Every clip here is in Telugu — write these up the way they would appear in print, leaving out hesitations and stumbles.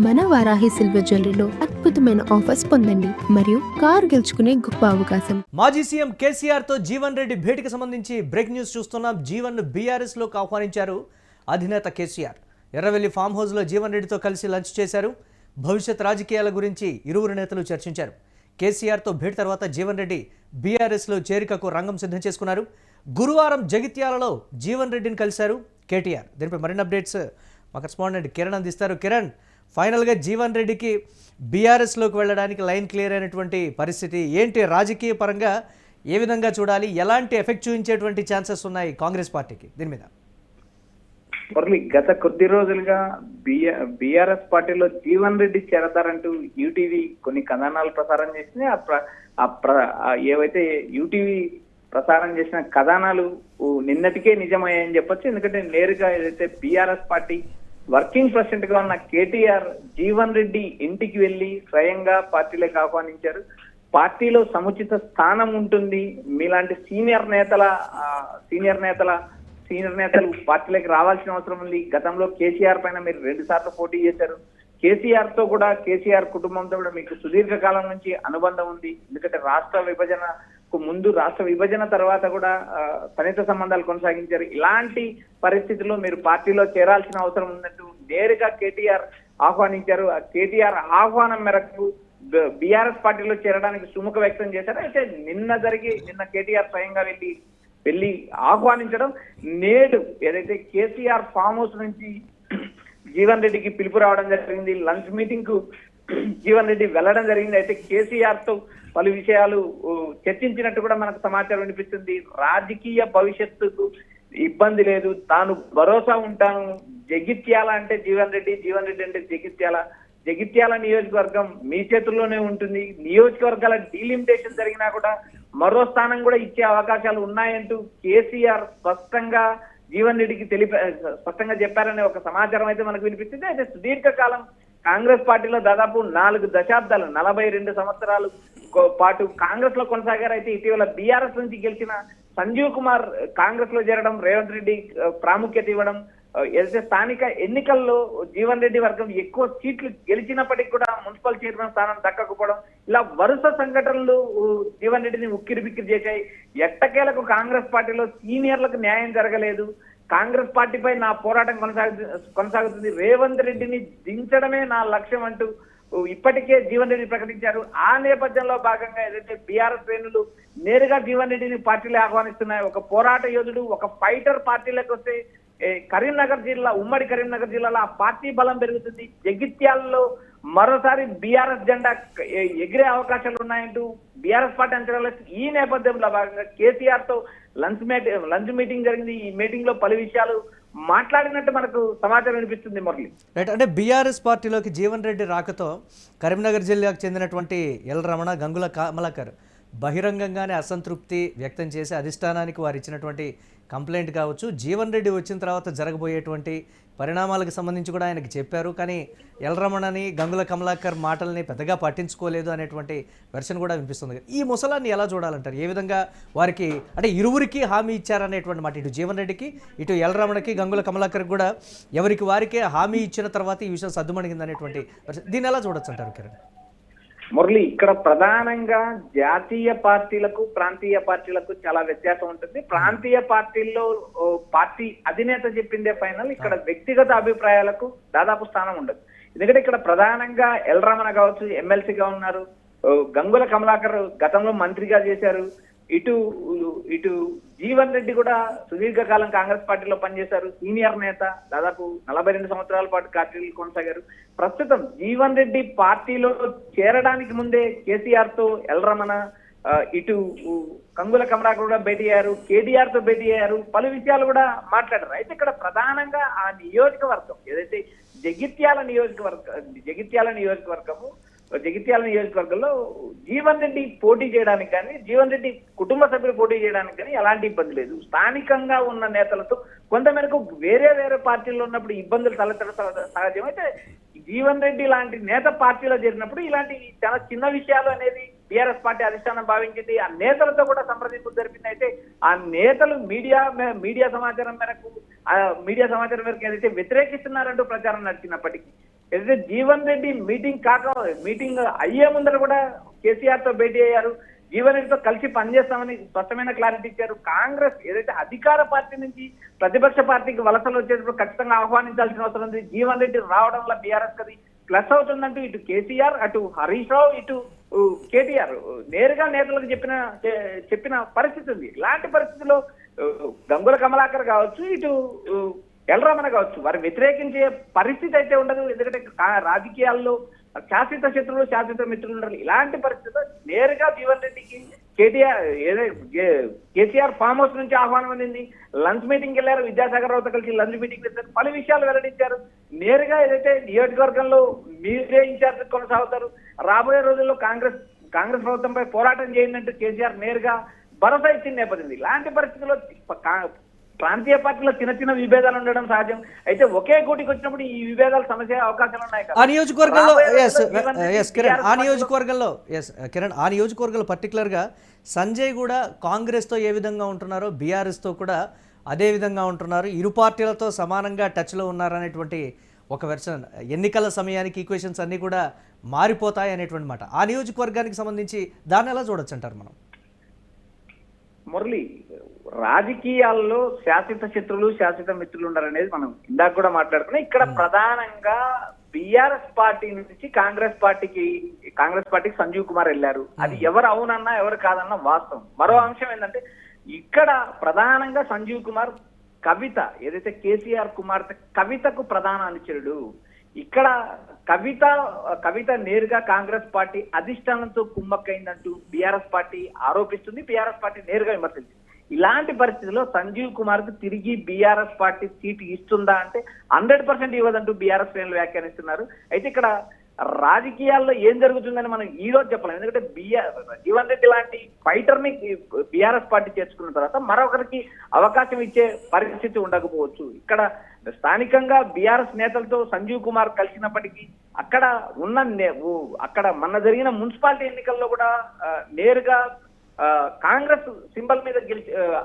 మన వారాహి సిల్వర్ జ్యువెలరీలో అద్భుతమైన ఆఫర్స్ పొందండి మరియు కారు గెలుచుకునే గొప్ప అవకాశం. మాజీ సీఎం కేసీఆర్ తో జీవన్ రెడ్డి భేటీకి సంబంధించి బ్రేక్ న్యూస్ చూస్తున్నాం. జీవన్ బీఆర్ఎస్ లోకి ఆహ్వానించారు అధినేత కేసీఆర్. ఎర్రవెల్లి ఫామ్ హౌస్ లో జీవన్ రెడ్డితో కలిసి లంచ్ చేశారు. భవిష్యత్ రాజకీయాల గురించి ఇరువురు నేతలు చర్చించారు. కేసీఆర్ తో భేటీ తర్వాత జీవన్ రెడ్డి బీఆర్ఎస్ లో చేరికకు రంగం సిద్ధం చేసుకున్నారు. గురువారం జగిత్యాలలో జీవన్ రెడ్డిని కలిశారు కేటీఆర్. దీనిపై మరిన్ని అప్డేట్స్ మా కరెస్పాండెంట్ కిరణ్ అందిస్తారు. కిరణ్, ఫైనల్గా జీవన్ రెడ్డికి బీఆర్ఎస్లోకి వెళ్ళడానికి లైన్ క్లియర్ అయినటువంటి పరిస్థితి ఏంటి? రాజకీయ పరంగా ఏ విధంగా చూడాలి? ఎలాంటి ఎఫెక్ట్ చూపించేటువంటి ఛాన్సెస్ ఉన్నాయి కాంగ్రెస్ పార్టీకి దీని మీద? మురళి, గత కొద్ది రోజులుగా బీఆర్ఎస్ పార్టీలో జీవన్ రెడ్డి చేరతారంటూ యూటీవీ కొన్ని కథనాలు ప్రసారం చేసింది. ఏవైతే యూటీవీ ప్రసారం చేసిన కథనాలు నిన్నటికే నిజమయ్యాయని చెప్పొచ్చు. ఎందుకంటే నేరుగా ఏదైతే బీఆర్ఎస్ పార్టీ వర్కింగ్ ప్రెసిడెంట్ గా ఉన్న కేటీఆర్ జీవన్ రెడ్డి ఇంటికి వెళ్లి స్వయంగా పార్టీలోకి ఆహ్వానించారు. పార్టీలో సముచిత స్థానం ఉంటుంది, మీలాంటి సీనియర్ నేతలు పార్టీలోకి రావాల్సిన అవసరం ఉంది. గతంలో కేసీఆర్ పైన మీరు 2 సార్లు పోటీ చేశారు. కేసీఆర్ తో కూడా, కేసీఆర్ కుటుంబంతో కూడా మీకు సుదీర్ఘకాలం నుంచి అనుబంధం ఉంది. ఎందుకంటే రాష్ట్ర విభజనకు ముందు, రాష్ట్ర విభజన తర్వాత కూడా సన్నిహిత సంబంధాలు కొనసాగించారు. ఇలాంటి పరిస్థితుల్లో మీరు పార్టీలో చేరాల్సిన అవసరం ఉన్నట్టు నేరుగా కేటీఆర్ ఆహ్వానించారు. ఆ కేటీఆర్ ఆహ్వానం మేరకు బీఆర్ఎస్ పార్టీలో చేరడానికి సుముఖ వ్యక్తం చేశారు. అయితే నిన్న కేటీఆర్ స్వయంగా వెళ్ళి ఆహ్వానించడం, నేడు ఏదైతే కేసీఆర్ ఫామ్ హౌస్ నుంచి జీవన్ రెడ్డికి పిలుపు రావడం జరిగింది. లంచ్ మీటింగ్ కు జీవన్ రెడ్డి వెళ్లడం జరిగింది. అయితే కేసీఆర్ తో పలు విషయాలు చర్చించినట్టు కూడా మనకు సమాచారం వినిపిస్తుంది. రాజకీయ భవిష్యత్తుకు ఇబ్బంది లేదు, తాను భరోసా ఉంటాను. జగిత్యాల అంటే జీవన్ రెడ్డి అంటే జగిత్యాల నియోజకవర్గం మీ చేతుల్లోనే ఉంటుంది. నియోజకవర్గాల డీలిమిటేషన్ జరిగినా కూడా మరో స్థానం కూడా ఇచ్చే అవకాశాలు ఉన్నాయంటూ కేసీఆర్ స్పష్టంగా జీవన్ రెడ్డికి స్పష్టంగా చెప్పారనే ఒక సమాచారం అయితే మనకు వినిపిస్తుంది. అయితే సుదీర్ఘకాలం కాంగ్రెస్ పార్టీలో దాదాపు 4 దశాబ్దాలు 42 సంవత్సరాలు పాటు కాంగ్రెస్ లో కొనసాగారు. అయితే ఇటీవల బీఆర్ఎస్ నుంచి గెలిచిన సంజీవ్ కుమార్ కాంగ్రెస్ లో చేరడం, రేవంత్ రెడ్డి ప్రాముఖ్యత ఇవ్వడం, ఏదైతే స్థానిక ఎన్నికల్లో జీవన్ రెడ్డి వర్గం ఎక్కువ సీట్లు గెలిచినప్పటికీ కూడా మున్సిపల్ చైర్మన్ స్థానం దక్కకపోవడం, ఇలా వరుస సంఘటనలు జీవన్ రెడ్డిని ఉక్కిరిబిక్కిరి చేశాయి. ఎట్టకేలకు కాంగ్రెస్ పార్టీలో సీనియర్లకు న్యాయం జరగలేదు. కాంగ్రెస్ పార్టీపై నా పోరాటం కొనసాగుతుంది, రేవంత్ రెడ్డిని దించడమే నా లక్ష్యం అంటూ ఇప్పటికే జీవన్ రెడ్డి ప్రకటించారు. ఆ నేపథ్యంలో భాగంగా ఏదైతే బీఆర్ఎస్ శ్రేణులు నేరుగా జీవన్ రెడ్డిని పార్టీలో ఆహ్వానిస్తున్నాయి. ఒక పోరాట యోధుడు, ఒక ఫైటర్ పార్టీలోకి వస్తే ఉమ్మడి కరీంనగర్ జిల్లాలో ఆ పార్టీ బలం పెరుగుతుంది. జగిత్యాలలో మరోసారి బీఆర్ఎస్ జెండా ఎగిరే అవకాశాలు ఉన్నాయంటూ బీఆర్ఎస్ పార్టీ అంచనాలు. ఈ నేపథ్యంలో భాగంగా కేసీఆర్ తో లంచ్ మీటింగ్ జరిగింది. ఈ మీటింగ్ లో పలు విషయాలు మాట్లాడినట్టు మనకు సమాచారం వినిపిస్తుంది. మురళి, రైట్, అంటే బీఆర్ఎస్ పార్టీలోకి జీవన్ రెడ్డి రాకతో కరీంనగర్ జిల్లాకు చెందినటువంటి ఎల్ రమణ, గంగుల కమలాకర్ బహిరంగంగానే అసంతృప్తి వ్యక్తం చేసి అధిష్టానానికి వారు ఇచ్చినటువంటి కంప్లైంట్ కావచ్చు, జీవన్ రెడ్డి వచ్చిన తర్వాత జరగబోయేటువంటి పరిణామాలకు సంబంధించి కూడా ఆయనకి చెప్పారు. కానీ ఎల్ రమణని, గంగుల కమలాకర్ మాటల్ని పెద్దగా పట్టించుకోలేదు అనేటువంటి వెర్షన్ కూడా వినిపిస్తుంది. ఈ ముసలాన్ని ఎలా చూడాలంటారు? ఏ విధంగా వారికి, అంటే ఇరువురికి హామీ ఇచ్చారనేటువంటి మాట, ఇటు జీవన్ రెడ్డికి, ఇటు ఎల్ రమణకి, గంగుల కమలాకర్కి కూడా ఎవరికి వారికే హామీ ఇచ్చిన తర్వాత ఈ విషయం సద్దుమణిగింది అనేటువంటి దీన్ని ఎలా చూడొచ్చు అంటారు కిరణ్? మురళి, ఇక్కడ ప్రధానంగా జాతీయ పార్టీలకు, ప్రాంతీయ పార్టీలకు చాలా వ్యత్యాసం ఉంటుంది. ప్రాంతీయ పార్టీల్లో పార్టీ అధినేత చెప్పిందే ఫైనల్. ఇక్కడ వ్యక్తిగత అభిప్రాయాలకు దాదాపు స్థానం ఉండదు. ఎందుకంటే ఇక్కడ ప్రధానంగా ఎల్ రమణ కావచ్చు, ఎమ్మెల్సీగా ఉన్నారు. గంగుల కమలాకర్ గతంలో మంత్రిగా చేశారు. ఇటు జీవన్ రెడ్డి కూడా సుదీర్ఘకాలం కాంగ్రెస్ పార్టీలో పనిచేశారు. సీనియర్ నేత, దాదాపు 42 సంవత్సరాల పాటు పార్టీలు కొనసాగారు. ప్రస్తుతం జీవన్ రెడ్డి పార్టీలో చేరడానికి ముందే కేసీఆర్ తో ఎల్ రమణ, ఇటు గంగుల కమలాకర్ కూడా భేటీ అయ్యారు, కేటీఆర్ తో భేటీ అయ్యారు. పలు విషయాలు కూడా మాట్లాడారు. అయితే ఇక్కడ ప్రధానంగా ఆ నియోజకవర్గం ఏదైతే జగిత్యాల నియోజకవర్గంలో జీవన్ రెడ్డి పోటీ చేయడానికి కానీ, జీవన్ రెడ్డి కుటుంబ సభ్యులు పోటీ చేయడానికి కానీ ఎలాంటి ఇబ్బంది లేదు. స్థానికంగా ఉన్న నేతలతో కొంతమేరకు వేరే పార్టీల్లో ఉన్నప్పుడు ఇబ్బందులు తలెత్తడం సహజం. అయితే జీవన్ రెడ్డి లాంటి నేత పార్టీలో చేరినప్పుడు ఇలాంటి చాలా చిన్న విషయాలు అనేది బీఆర్ఎస్ పార్టీ అధిష్టానం భావించింది. ఆ నేతలతో కూడా సంప్రదింపులు జరిపింది. అయితే ఆ నేతలు మీడియా సమాచారం మేరకు ఏదైతే వ్యతిరేకిస్తున్నారంటూ ప్రచారం నడిచినప్పటికీ ఏదైతే జీవన్ రెడ్డి మీటింగ్ అయ్యే ముందర కూడా కేసీఆర్ తో భేటీ అయ్యారు. జీవన్ రెడ్డితో కలిసి పనిచేస్తామని స్పష్టమైన క్లారిటీ ఇచ్చారు. కాంగ్రెస్ ఏదైతే అధికార పార్టీ నుంచి ప్రతిపక్ష పార్టీకి వలసలు వచ్చేటప్పుడు ఖచ్చితంగా ఆహ్వానించాల్సిన అవసరం ఉంది. జీవన్ రెడ్డి రావడం వల్ల బీఆర్ఎస్ కది ప్లస్ అవుతుందంటూ ఇటు కేసీఆర్, అటు హరీష్ రావు, ఇటు కేటీఆర్ నేరుగా నేతలకు చెప్పిన పరిస్థితి ఉంది. ఇలాంటి పరిస్థితిలో గంగుల కమలాకర్ కావచ్చు, ఇటు ఎల్రమణ కావచ్చు, వారు వ్యతిరేకించే పరిస్థితి అయితే ఉండదు. ఎందుకంటే రాజకీయాల్లో శాశ్వత శత్రువులు, శాశ్వత మిత్రులు ఉండరు. ఇలాంటి పరిస్థితుల్లో నేరుగా జీవన్ రెడ్డికి కేసీఆర్ ఫామ్ హౌస్ నుంచి ఆహ్వానం అందింది. లంచ్ మీటింగ్ వెళ్ళారు, విద్యాసాగర్ రావుతో కలిసి లంచ్ మీటింగ్ వెళ్ళారు, పలు విషయాలు వెల్లడించారు. నేరుగా ఏదైతే నియోజకవర్గంలో మీరే ఇన్ఛార్జ్ కొనసాగుతారు, రాబోయే రోజుల్లో కాంగ్రెస్ ప్రభుత్వంపై పోరాటం చేయండి కేసీఆర్ నేరుగా భరోసా ఇచ్చిన నేపథ్యం. ఇలాంటి పరిస్థితుల్లో ప్రాంతీయ పార్టీలో చిన్న చిన్న విభేదాలు ఉండడం సహజం. అయితే ఒకే గూటికి వచ్చినప్పుడు ఈ విభేదాలు సమస్య అవకాశాలు ఉన్నాయి కదా. ఆ నియోజకవర్గంలో కిరణ్ ఆ నియోజకవర్గంలో పర్టికులర్గా సంజయ్ కూడా కాంగ్రెస్తో ఏ విధంగా ఉంటున్నారో బీఆర్ఎస్తో కూడా అదే విధంగా ఉంటున్నారు, ఇరు పార్టీలతో సమానంగా టచ్లో ఉన్నారనేటువంటి ఒక వెర్షన్. ఎన్నికల సమయానికి ఈక్వేషన్స్ అన్నీ కూడా మారిపోతాయి అనేటువంటి మాట. ఆ నియోజకవర్గానికి సంబంధించి దాన్ని ఎలా చూడొచ్చు అంటారు మనం? మురళి, రాజకీయాల్లో శాశ్వత శత్రువులు, శాశ్వత మిత్రులు ఉన్నారనేది మనం ఇందాక కూడా మాట్లాడుకున్నాం. ఇక్కడ ప్రధానంగా బీఆర్ఎస్ పార్టీ నుంచి కాంగ్రెస్ పార్టీకి సంజీవ్ కుమార్ వెళ్ళారు. అది ఎవరు అవునన్నా ఎవరు కాదన్నా వాస్తవం. మరో అంశం ఏంటంటే ఇక్కడ ప్రధానంగా సంజీవ్ కుమార్ ఏదైతే కేసీఆర్ కుమార్తె కవితకు ప్రధాన అనుచరుడు. ఇక్కడ కవిత నేరుగా కాంగ్రెస్ పార్టీ అధిష్టానంతో కుమ్మక్కైందంటూ బీఆర్ఎస్ పార్టీ ఆరోపిస్తుంది, బీఆర్ఎస్ పార్టీ నేరుగా విమర్శించింది. ఇలాంటి పరిస్థితుల్లో సంజీవ్ కుమార్ కు తిరిగి బీఆర్ఎస్ పార్టీ సీటు ఇస్తుందా అంటే 100% ఇవ్వదంటూ బీఆర్ఎస్ శ్రేణులు వ్యాఖ్యానిస్తున్నారు. అయితే ఇక్కడ రాజకీయాల్లో ఏం జరుగుతుందని మనం ఈ రోజు చెప్పలేం. ఎందుకంటే జీవన్ రెడ్డి లాంటి ఫైటర్ ని బీఆర్ఎస్ పార్టీ చేర్చుకున్న తర్వాత మరొకరికి అవకాశం ఇచ్చే పరిస్థితి ఉండకపోవచ్చు. ఇక్కడ స్థానికంగా బీఆర్ఎస్ నేతలతో సంజీవ్ కుమార్ కలిసినప్పటికీ అక్కడ మొన్న జరిగిన మున్సిపాలిటీ ఎన్నికల్లో కూడా నేరుగా కాంగ్రెస్ సింబల్ మీద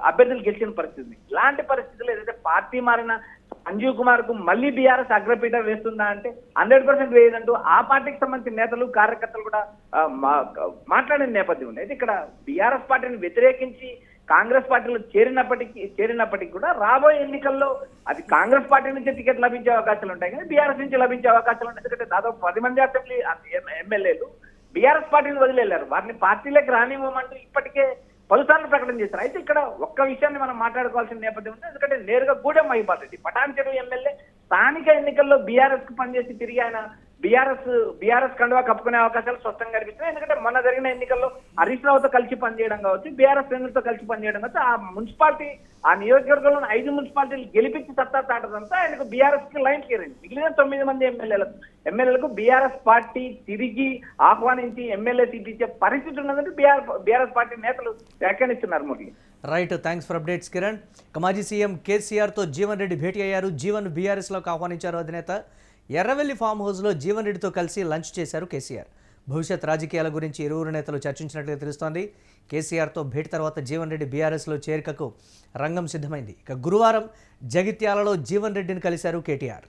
అభ్యర్థులు గెలిచిన పరిస్థితి. ఇలాంటి పరిస్థితుల్లో ఏదైతే పార్టీ మారిన సంజీవ్ కుమార్ కు మళ్ళీ బీఆర్ఎస్ అగ్రపీఠ వేస్తుందా అంటే 100% వేయదంటూ ఆ పార్టీకి సంబంధించిన నేతలు, కార్యకర్తలు కూడా మాట్లాడిన నేపథ్యం ఉంది. అయితే ఇక్కడ బీఆర్ఎస్ పార్టీని వ్యతిరేకించి కాంగ్రెస్ పార్టీలో చేరినప్పటికీ కూడా రాబోయే ఎన్నికల్లో అది కాంగ్రెస్ పార్టీ నుంచి టికెట్ లభించే అవకాశాలు ఉంటాయి, కానీ బీఆర్ఎస్ నుంచి లభించే అవకాశాలు ఉంటాయి. ఎందుకంటే దాదాపు 10 మంది అసెంబ్లీ ఎమ్మెల్యేలు బీఆర్ఎస్ పార్టీని వదిలేళ్లారు. వారిని పార్టీలోకి రానివ్వమంటూ ఇప్పటికే పలుసార్లు ప్రకటన చేశారు. అయితే ఇక్కడ ఒక్క విషయాన్ని మనం మాట్లాడుకోవాల్సిన నేపథ్యం ఉంది. ఎందుకంటే నేరుగా గూడెం మహిపాల్ పటాన్ చెరువు ఎమ్మెల్యే స్థానిక ఎన్నికల్లో బీఆర్ఎస్ కు పనిచేసి తిరిగి ఆయన బీఆర్ఎస్ కండువా కప్పుకునే అవకాశాలు స్పష్టంగా కనిపిస్తున్నాయి. ఎందుకంటే మొన్న జరిగిన ఎన్నికల్లో హరీష్ రావుతో కలిసి పనిచేయడం కావచ్చు, బీఆర్ఎస్ శ్రేణులతో కలిసి పనిచేయడం కావచ్చు, ఆ నియోజకవర్గంలో 5 మున్సిపాలిటీలు గెలిపించి సత్తా చాటదంతా ఆయనకు బీఆర్ఎస్ కి లైన్ క్లియర్ అయింది. మిగిలిన 9 మంది ఎమ్మెల్యేలకు బీఆర్ఎస్ పార్టీ తిరిగి ఆహ్వానించి ఎమ్మెల్యే సీట్ ఇచ్చే పరిస్థితి ఉన్నదంటే బీఆర్ఎస్ పార్టీ నేతలు వ్యాఖ్యానిస్తున్నారు. Murali, right, thanks for updates Kiran. మాజీ సీఎం కేసీఆర్తో జీవన్ రెడ్డి భేటీ అయ్యారు. జీవన్ బీఆర్ఎస్లోకి ఆహ్వానించారు అధినేత. ఎర్రవెల్లి ఫామ్ హౌస్లో జీవన్ రెడ్డితో కలిసి లంచ్ చేశారు కేసీఆర్. భవిష్యత్ రాజకీయాల గురించి ఇరువురు నేతలు చర్చించినట్లుగా తెలుస్తోంది. కేసీఆర్తో భేటీ తర్వాత జీవన్ రెడ్డి బీఆర్ఎస్లో చేరికకు రంగం సిద్ధమైంది. ఇక గురువారం జగిత్యాలలో జీవన్ రెడ్డిని కలిశారు కేటీఆర్.